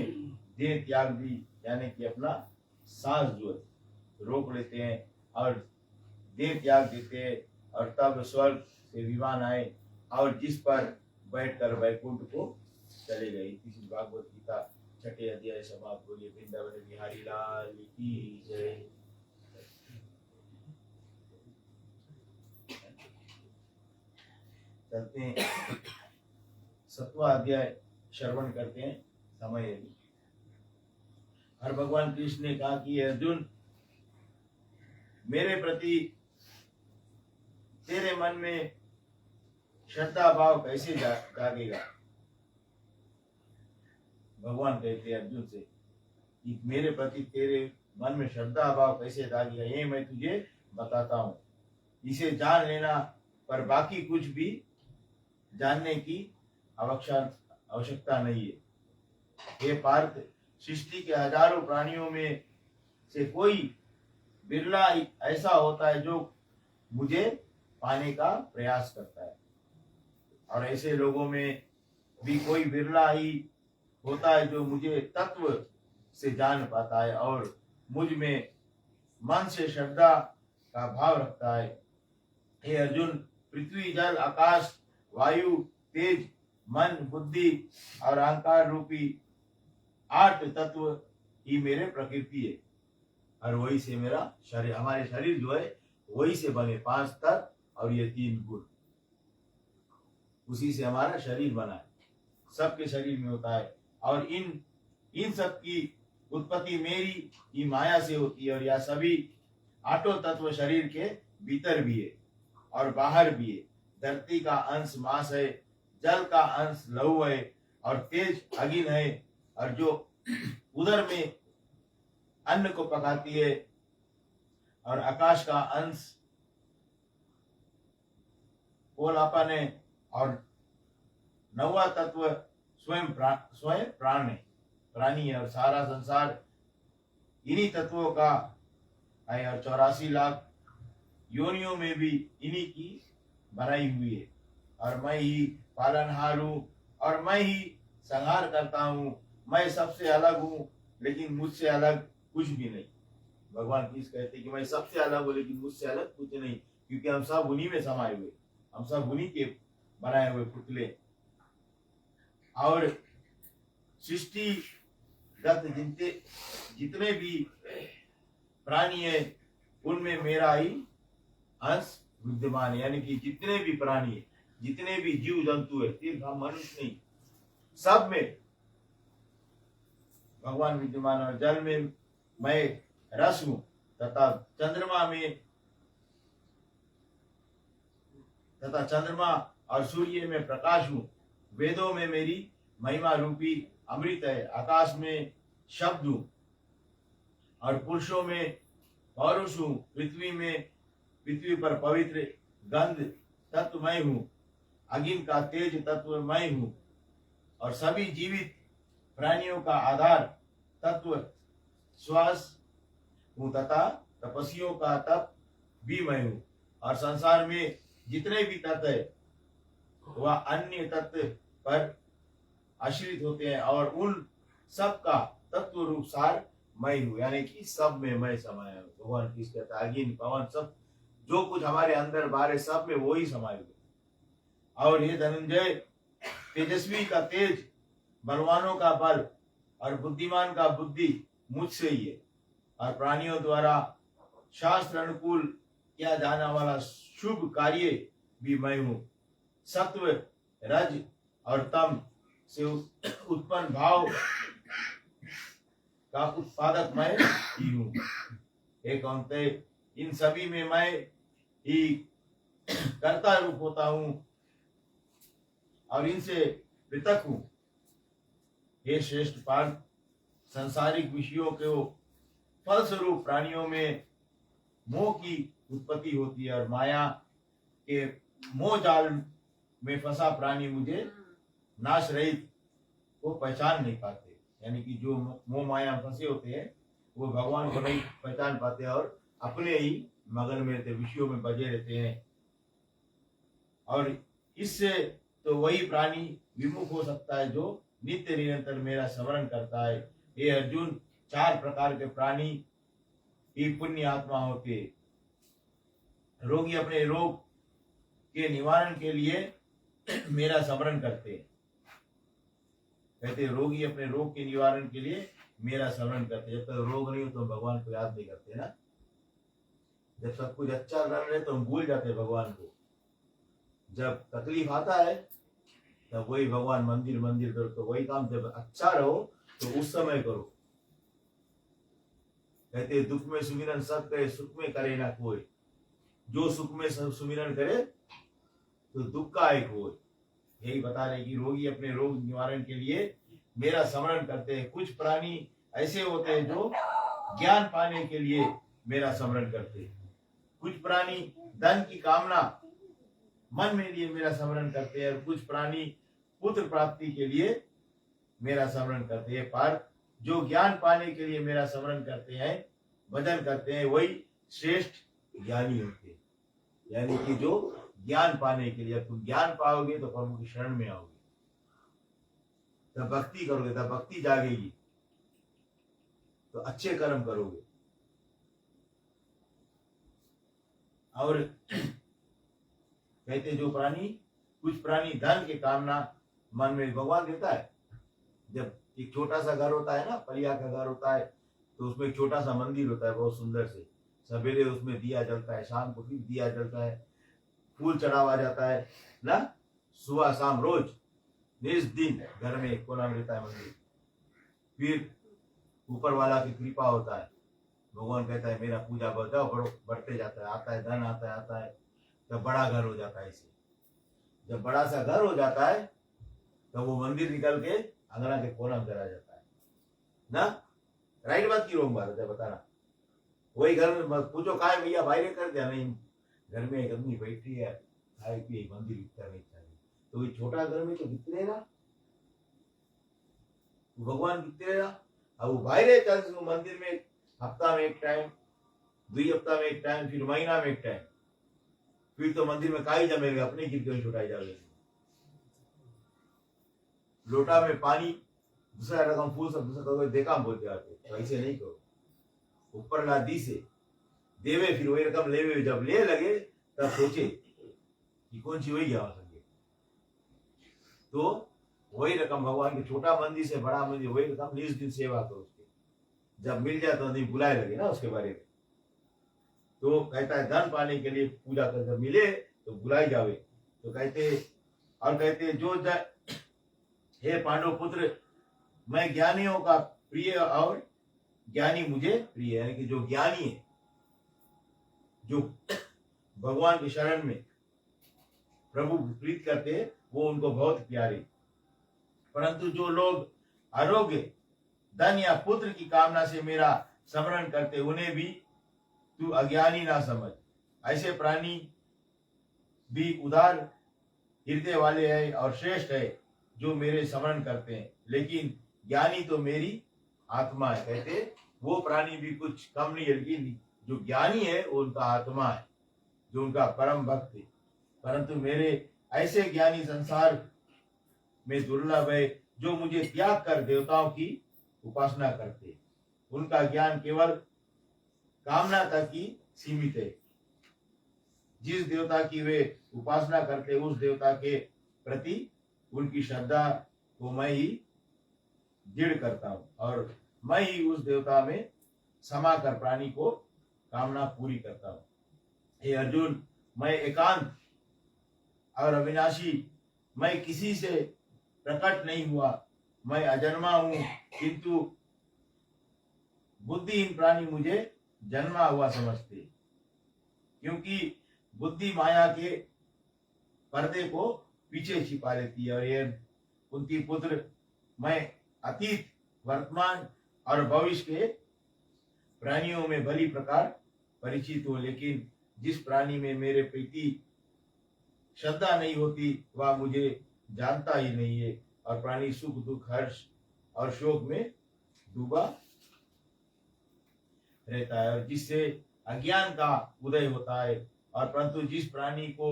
C: देह त्याग दी, यानी कि अपना सांस जो रोक लेते हैं और देह त्याग देते हैं। और तब स्वर्ग से विमान आए और जिस पर बैठकर वैकुंठ को चले गए। इसी भागवत गीता छठे अध्याय समाप्त। बोलिए वृंदावन बिहारी लाल की जय। चलते हैं, 7वां अध्याय श्रवण करते हैं। समय यदि और भगवान कृष्ण ने कहा कि अर्जुन, मेरे प्रति तेरे मन में श्रद्धा भाव कैसे जागेगा? भगवान कहते हैं अर्जुन से कि मेरे प्रति तेरे मन में श्रद्धा भाव कैसे जागेगा, ये मैं तुझे बताता हूँ। इसे जान लेना, पर बाकी कुछ भी जानने की आवश्यकता नहीं है। हे पार्थ, सृष्टि के हजारों प्राणियों में से कोई बिरला ऐसा होता है जो मुझे पाने का प्रयास करता है, और ऐसे लोगों में भी कोई बिरला ही होता है जो मुझे तत्व से जान पाता है और मुझ में मन से श्रद्धा का भाव रखता है। हे अर्जुन, पृथ्वी, जल, आकाश, वायु, तेज, मन, बुद्धि और अहंकार रूपी 8 तत्व ही मेरे प्रकृति है, और वही से मेरा शरीर, हमारे शरीर जो है वही से बने 5 तत्व और ये 3 गुण, उसी से हमारा शरीर बना है। सबके शरीर में होता है और इन सब की उत्पत्ति मेरी ही माया से होती है। और यह सभी 8 तत्व शरीर के भीतर भी है और बाहर भी है। धरती का अंश मांस है, जल का अंश लहू है और तेज अग्नि है, और जो उदर में अन्न को पकाती है और आकाश का अंश ओलापा ने, और नौवा तत्व स्वयं प्राण है, प्राणी है, और सारा संसार इन्हीं तत्वों का है, और 84 लाख योनियों में भी इन्हीं की बनाई हुई है। और मैं ही पालनहार हूँ और मैं ही संहार करता हूँ। मैं सबसे अलग हूँ, लेकिन मुझसे अलग कुछ भी नहीं। भगवान किस कहते हैं कि मैं सबसे अलग हूँ, लेकिन मुझसे अलग कुछ नहीं, क्योंकि हम सब उन्हीं में समाये हुए, हम सब उन्हीं के बनाए हुए पुतले। और सृष्टिगत जितने भी प्राणी है, उनमें मेरा ही अंश विद्यमान है। यानी कि जितने भी प्राणी है, जितने भी जीव जंतु है, सिर्फ हम मनुष्य नहीं, सब में भगवान विद्यमान। और जल में मैं रस हूं, तथा चंद्रमा और सूर्य में प्रकाश हूं। वेदों में मेरी महिमा रूपी अमृत है। आकाश में शब्द हूं, और पुरुषों में पौरुष हूं। पृथ्वी पर पवित्र गंध तत्व मैं हूं। अग्नि का तेज तत्व मैं हूं, और सभी जीवित प्राणियों का आधार तत्व श्वास हूं, तथा तपस्वियों का तप भी मैं हूं। और संसार में जितने भी तत्व है, वह अन्य तत्व पर आश्रित होते हैं, और उन सब का तत्व रूप सार मैं हूं। यानी कि सब में मैं समाया हूं। भगवान किस कहता है, अग्नि पवन सब जो कुछ हमारे अंदर बाहर है, सब में वो ही समाये हुए। और ये धनंजय, तेजस्वी का तेज, बलवानों का बल और बुद्धिमान का बुद्धि मुझसे ही है। और प्राणियों द्वारा शास्त्र अनुकूल किया जाने वाला शुभ कार्य भी मैं हूं। सत्व, रज और तम से उत्पन्न भाव का उत्पादक मैं ही हूं। एक अंत, इन सभी में मैं ही कर्ता रूप होता हूं और इनसे पृथक हूं। हे श्रेष्ठ पार्थ, सांसारिक विषयों के फलस्वरूप प्राणियों में मोह की उत्पत्ति होती है, और माया के मोह जाल में फंसा प्राणी मुझे नाश रहित को पहचान नहीं पाते। यानी कि जो मोह माया में फंसे होते हैं, वो भगवान को नहीं पहचान पाते और अपने ही मगन में रहते, विषयों में बजे रहते हैं। और इससे तो वही प्राणी विमुख हो सकता है जो नित्य निरंतर मेरा स्मरण करता है। हे अर्जुन, 4 प्रकार के प्राणी ही पुण्य आत्मा होते। रोगी अपने रोग के निवारण के लिए मेरा स्मरण करते हैं। कहते रोगी अपने रोग के निवारण के लिए मेरा स्मरण करते। जब तक रोग नहीं हो तो भगवान को याद नहीं करते ना। जब सब कुछ अच्छा कर रहे तो हम भूल जाते भगवान को। जब तकलीफ आता है तब वही भगवान मंदिर मंदिर करो। तो वही काम जब अच्छा रहो तो उस समय करो। कहते दुख में सुमिरन सब करे, सुख में करे ना कोई। जो सुख में सुमिरन करे तो दुख का एक हो। यही बता रहे कि रोगी अपने रोग निवारण के लिए मेरा स्मरण करते हैं। कुछ प्राणी ऐसे होते हैं जो ज्ञान पाने के लिए मेरा स्मरण करते हैं। कुछ प्राणी धन की कामना मन में लिए मेरा स्मरण करते हैं, और कुछ प्राणी पुत्र प्राप्ति के लिए मेरा स्मरण करते हैं। पार्थ, जो ज्ञान पाने के लिए मेरा स्मरण करते हैं, भजन करते हैं, वही श्रेष्ठ ज्ञानी होते हैं। यानी कि जो ज्ञान पाने के लिए, तुम ज्ञान पाओगे तो प्रभु की शरण में आओगे, तब भक्ति करोगे, तब भक्ति जागेगी, तो अच्छे कर्म करोगे। और कहते जो प्राणी, कुछ प्राणी धन के कामना मन में भगवान देता है। जब एक छोटा सा घर होता है ना, परिया का घर होता है, तो उसमें एक छोटा सा मंदिर होता है बहुत सुंदर से। सवेरे उसमें दिया जलता है, शाम को फिर दिया जलता है, फूल चढ़ावा जाता है ना, सुबह शाम रोज। इस दिन घर में एक कोना में रहता है मंदिर। फिर ऊपर वाला की कृपा होता है, भगवान कहता है मेरा पूजा बढ़ते जाता है, आता है धन, आता है, तब बड़ा घर हो जाता है। इसे जब बड़ा सा घर हो जाता है तब वो मंदिर निकल के अंगना के कोना में चला जाता है ना। राइट बात की रोंग बात है बताना। वही घर में पूछो काय भैया बाहर कर दिया, नहीं घर में एक आदमी बैठी है, खाए पिए मंदिर इतना नहीं चाहिए। तो ये छोटा घर में तो कितने ना भगवान कितने ना, अब वो बाहर चल मंदिर में हफ्ता में एक टाइम, 2 हफ्ता में एक टाइम, फिर महीना में एक टाइम, फिर तो मंदिर में काई जमेगा, अपने गिर के छुटाई जावे। लोटा में पानी दूसरा रकम फूल सब दूसरा करो देखा बोलते आते, तो ऐसे नहीं करो। ऊपर ला दी से देवे, फिर वही रकम लेवे, जब ले लगे तब सोचे कि कौन सी वही गया संगे। तो वही रकम भगवान के छोटा मंदिर से बड़ा मंदिर, वही रकम निज दिन सेवा करो उसके, जब मिल जाए तो नहीं बुलाए लगे ना उसके बारे में। तो कहता है धन पाने के लिए पूजा कर, जब मिले तो बुलाई जावे। तो कहते और कहते जो हे पांडव पुत्र, मैं ज्ञानियों का प्रिय और ज्ञानी मुझे प्रिय है, यानी कि जो ज्ञानी है, जो भगवान की शरण में प्रभु प्रीत करते हैं, वो उनको बहुत प्यारे। परंतु जो लोग आरोग्य, धन या पुत्र की कामना से मेरा स्मरण करते, उन्हें भी तू अज्ञानी ना समझ। ऐसे प्राणी भी उदार हृदय वाले हैं और श्रेष्ठ है जो मेरे स्मरण करते हैं, लेकिन ज्ञानी तो मेरी आत्मा है। कहते वो प्राणी भी कुछ कम नहीं है, लेकिन जो ज्ञानी है वो उनका आत्मा है, जो उनका परम भक्त है। परंतु मेरे ऐसे ज्ञानी संसार में दुर्लभ है, जो मुझे त्याग कर देवताओं की उपासना करते। उनका ज्ञान केवल कामना तक ही सीमित है। जिस देवता की वे उपासना करते, उस देवता के प्रति उनकी श्रद्धा को मैं ही दृढ़ करता हूँ, और मैं ही उस देवता में समा कर प्राणी को कामना पूरी करता हूँ। हे अर्जुन, मैं एकांत और अविनाशी, मैं किसी से प्रकट नहीं हुआ, मैं अजन्मा हूँ, किंतु बुद्धिहीन प्राणी मुझे जन्मा हुआ समझते, क्योंकि बुद्धि माया के पर्दे को पीछे छिपा लेती है। और ये कुंती पुत्र, मैं अतीत, वर्तमान और भविष्य के प्राणियों में भली प्रकार परिचित हूँ, लेकिन जिस प्राणी में मेरे प्रति श्रद्धा नहीं होती वह मुझे जानता ही नहीं है, और प्राणी सुख दुख हर्ष और शोक में डूबा रहता है, और जिससे अज्ञान का उदय होता है। और परंतु जिस प्राणी को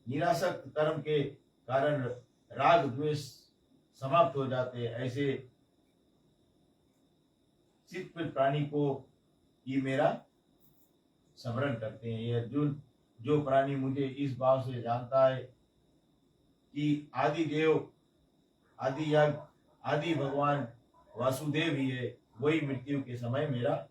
C: निरासक्त कर्म के कारण राग द्वेष समाप्त हो जाते हैं, ऐसे चित्त प्राणी को ही मेरा स्मरण करते हैं। ये अर्जुन, जो प्राणी मुझे इस भाव से जानता है कि आदि देव, आदि यज्ञ, आदि भगवान वासुदेव ही है, वही मृत्यु के समय मेरा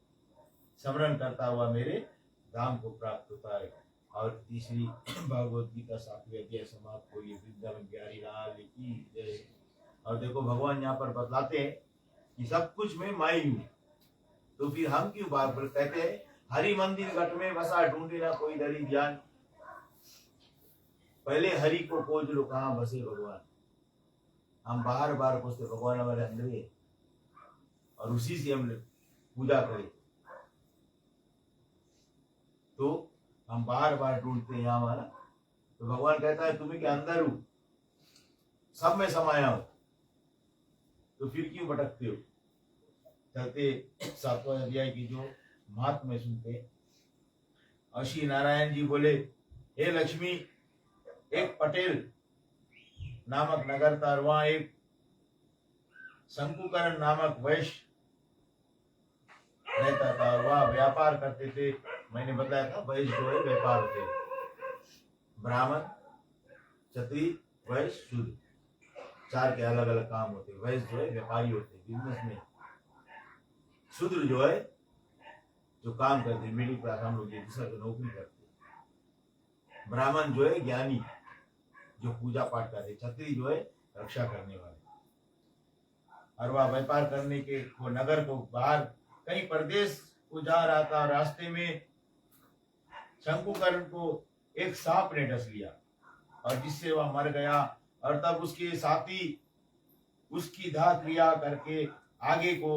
C: स्मरण करता हुआ मेरे धाम को प्राप्त होता है। और तीसरी भागवत गीता 7वें अध्याय समाप्त हुई। वृंदावन बिहारी लाल की जय। और देखो भगवान यहाँ पर बतलाते हैं कि सब कुछ में मैं ही हूँ, तो फिर हम क्यों बार बार कहते हैं हरि मंदिर घट में बसा, ढूंढे ना कोई दरी ज्ञान। पहले हरि को खोज लो, कहाँ बसे भगवान। हम बार बार पूछते भगवान हमारे अंदर है, और उसी से हम पूजा करें, तो हम बार बार ढूंढते हैं यहाँ हमारा। तो भगवान कहता है तुम्हें के अंदर हूं, सब में समाया हूं, तो फिर क्यों भटकते हो। चलते 7वां अध्याय की जो महात्म्य सुनते हैं। अशी नारायण जी बोले, हे लक्ष्मी, एक पटेल नामक नगर था, वहां एक शंकुकरण नामक वैश्य रहता था, और वह व्यापार करते थे। मैंने बताया था वैश्य जो है व्यापार होते हैं, ब्राह्मण, क्षत्रिय, वैश्य, शूद्र, 4 के अलग अलग काम होते हैं। वैश्य जो है व्यापारी होते हैं, बिजनेस में। शूद्र जो है जो काम करते हैं, मिडिल क्लास हम लोग दूसरा जो नौकरी करते हैं। ब्राह्मण जो है ज्ञानी, जो पूजा पाठ करते हैं। क्षत्रिय जो है रक्षा करने वाले। और वह व्यापार करने के वो नगर को बाहर कहीं प्रदेश को जा रहा था। रास्ते में शंकुकर्ण को एक सांप ने डस लिया, और जिससे वह मर गया। और तब उसके साथी उसकी दाह क्रिया करके आगे को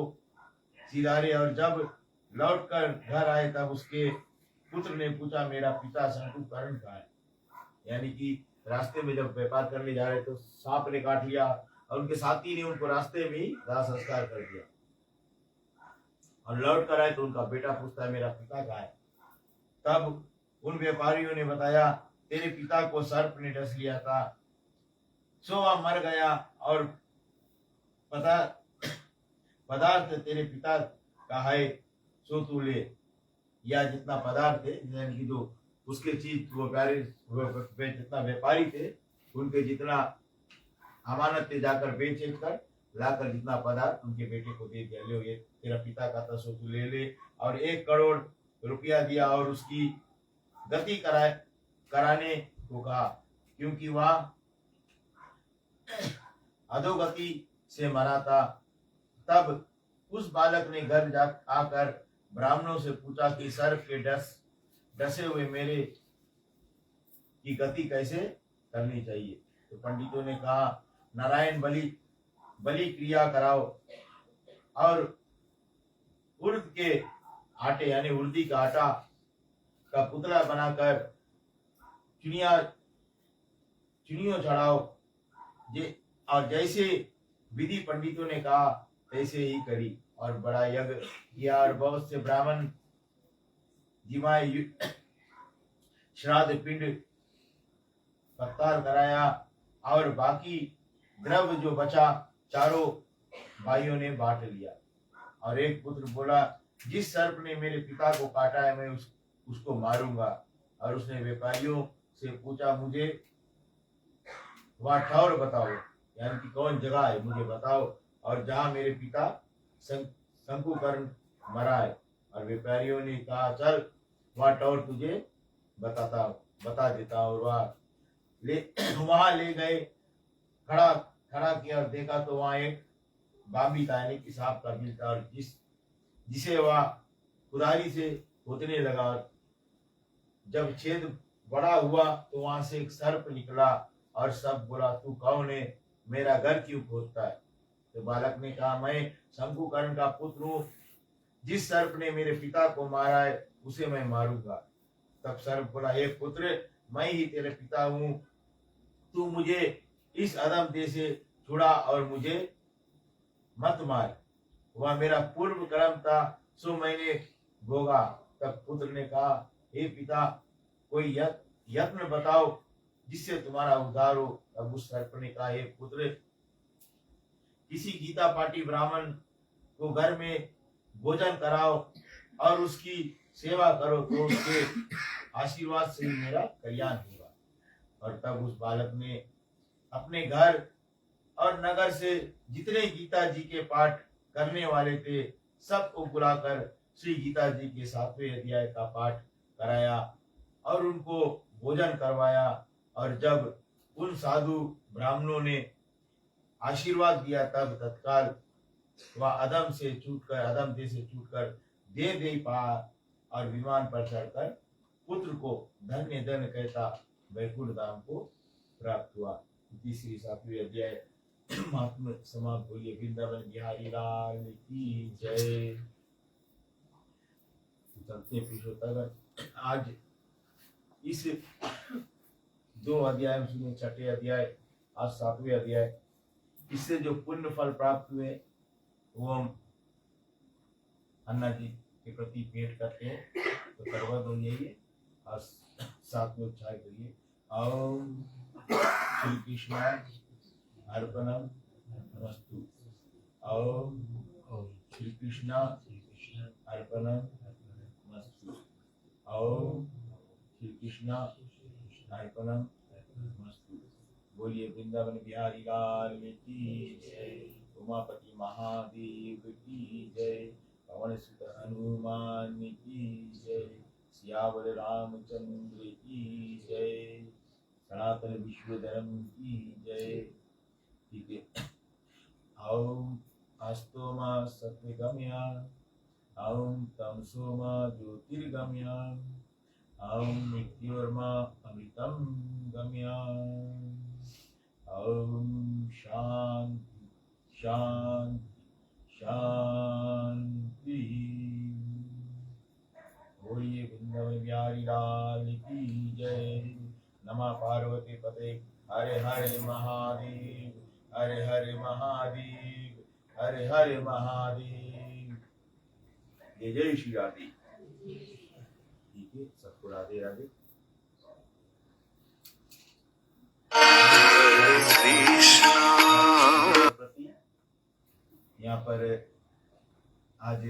C: सिधारे। और जब लौटकर घर आए तब उसके पुत्र ने पूछा, मेरा पिता शंकुकर्ण कहाँ है? यानी कि रास्ते में जब व्यापार करने जा रहे तो सांप ने काट लिया और उनके साथी ने उनको रास्ते में ही दाह संस्कार कर दिया। और लौट कर आए तो उनका बेटा पूछता है, मेरा पिता कहाँ है? तब उन व्यापारियों ने बताया, तेरे पिता को सर्प ने डस लिया था, सो वह मर गया, और पदार्थ तेरे पिता का है, सो तू ले। या जितना पदार्थ है, यानी कि जो उसके चीज वो जितना व्यापारी थे उनके जितना अमानत थे जाकर बेच कर लाकर जितना पदार्थ उनके बेटे को दे दिया, ले ये तेरा पिता का था, सो तू ले ले। और 1 करोड़ रुपया दिया और उसकी गति कराने को कहा, क्योंकि वह अधोगति से मरा था। तब उस बालक ने घर जा आकर ब्राह्मणों से पूछा कि सर्प के डसे हुए मेरे की गति कैसे करनी चाहिए? तो पंडितों ने कहा, नारायण बलि क्रिया कराओ और उर्द के आटे यानी उर्दी का आटा का पुतला बनाकर चुनियों चढ़ाओ। और जैसे विधि पंडितों ने कहा तैसे ही करी और बड़ा यज्ञ किया और बहुत से ब्राह्मण जिमाए श्राद्ध पिंड सत्कार कराया और बाकी द्रव्य जो बचा चारों भाइयों ने बांट लिया। और एक पुत्र बोला, जिस सर्प ने मेरे पिता को काटा है मैं उसको मारूंगा। और उसने व्यापारियों से पूछा, मुझे वह ठौर बताओ, यानी कि कौन जगह है मुझे बताओ और जहाँ मेरे पिता शंकुकर्ण मरा है। और व्यापारियों ने कहा, चल वह ठौर तुझे बता देता। और वहाँ ले गए, खड़ा किया और देखा तो वहाँ एक बांबी था यानी कि सांप का बिल था, और जिसे वह कुदारी से खोदने लगा। और जब छेद बड़ा हुआ तो वहां से एक सर्प निकला और सब बोला, तू कौन है, मेरा घर क्यों खोदता है? तो बालक ने कहा, मैं शंकुकर्ण का पुत्र हूँ, जिस सर्प ने मेरे पिता को मारा है उसे मैं मारूंगा। तब सर्प बोला, हे पुत्र, मैं ही तेरे पिता हूँ, तू मुझे इस अधम देह से छुड़ा और मुझे मत मार, वह मेरा पूर्व कर्म था सो मैंने भोगा। तब पुत्र ने कहा, हे पिता, कोई यत्न बताओ जिससे तुम्हारा उद्धार हो। तब उस सर्प ने कहा, हे पुत्र, किसी गीता पाटी ब्राह्मण को घर में भोजन कराओ और उसकी सेवा करो तो उसके आशीर्वाद से ही मेरा कल्याण होगा। और तब उस बालक ने अपने घर और नगर से जितने गीता जी के पाठ करने वाले थे सबको बुलाकर श्री गीता जी के 7वें अध्याय का पाठ कराया और उनको भोजन करवाया। और जब उन साधु ब्राह्मणों ने आशीर्वाद दिया तब तत्काल वह अधम देह से छूटकर दे पा और विमान पर चढ़कर पुत्र को धन्य धन्य कहता वैकुंठ धाम को प्राप्त हुआ। तीसरी 7वें अध्याय महात्मा समाप्त। बोलिए वृंदावन बिहारी लाल की जय। चलते पुरुषोत्तम आज इस 2 अध्याय में सुने, 6ठे अध्याय आज 7वें अध्याय, इससे जो पुण्य फल प्राप्त हुए वो हम अन्ना जी के प्रति भेंट करते हैं। तो करवा दो यही और साथ में उच्चार करिए, ओम श्री कृष्ण अर्पणम नमस्तु। ओम श्री कृष्ण अर्पणम नमस्तु। ओम श्री कृष्ण अर्पणम नमस्तु। बोलिए वृंदावन बिहारी लाल की जय, उमापति महादेव की जय, पवन सुत हनुमान की जय, सियावर रामचंद्र की जय, सनातन विश्व धर्म की जय। ठीक है। ओम अस्तो मा सत्यगम्या, ओम तमसो मा ज्योतिर्गम्या, ओम मृत्योर्मा अमृतम गम्या। ओम शांति शांति शांति। लाल की जय। नमः पार्वती पते हरे हरे महादेव, हरे हरे महादेव, हरे हरे महादेव। जय जय श्री राधे। ठीक है, सबको राधे राधे। प्रति यहाँ पर आज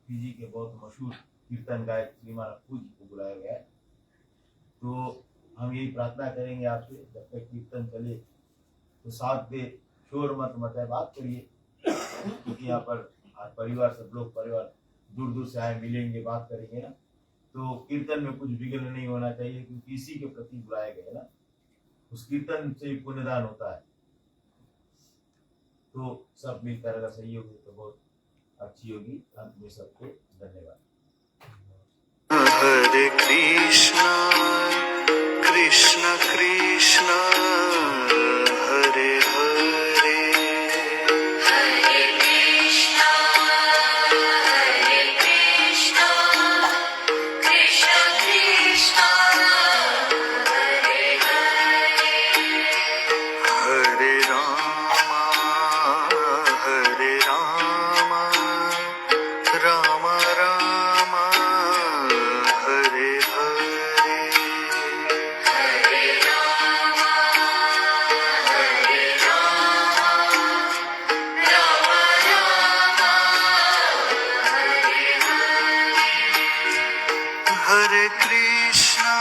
C: पीजी के बहुत मशहूर कीर्तन गायक श्रीमान अप्पू जी को बुलाया गया है। तो हम यही प्रार्थना करेंगे आपसे, जब तक कीर्तन चले तो साथ दे, शोर मत मचाए, बात करिए, क्योंकि यहाँ पर आज परिवार, सब लोग परिवार दूर दूर से आए, मिलेंगे, बात करेंगे ना, तो कीर्तन में कुछ विघ्न नहीं होना चाहिए, क्योंकि इसी के प्रति बुलाए गए ना। उस कीर्तन से ही पुण्यदान होता है। तो सब मिलकर अगर सही होगी तो बहुत अच्छी होगी। अंत में सबको धन्यवाद।
D: हरे कृष्णा कृष्णा कृष्णा हरे हरे,
B: हरे कृष्णा कृष्णा कृष्णा हरे हरे,
D: हरे रामा राम राम हरे हरे,
B: हरे राम राम हरे हरे,
D: हरे कृष्णा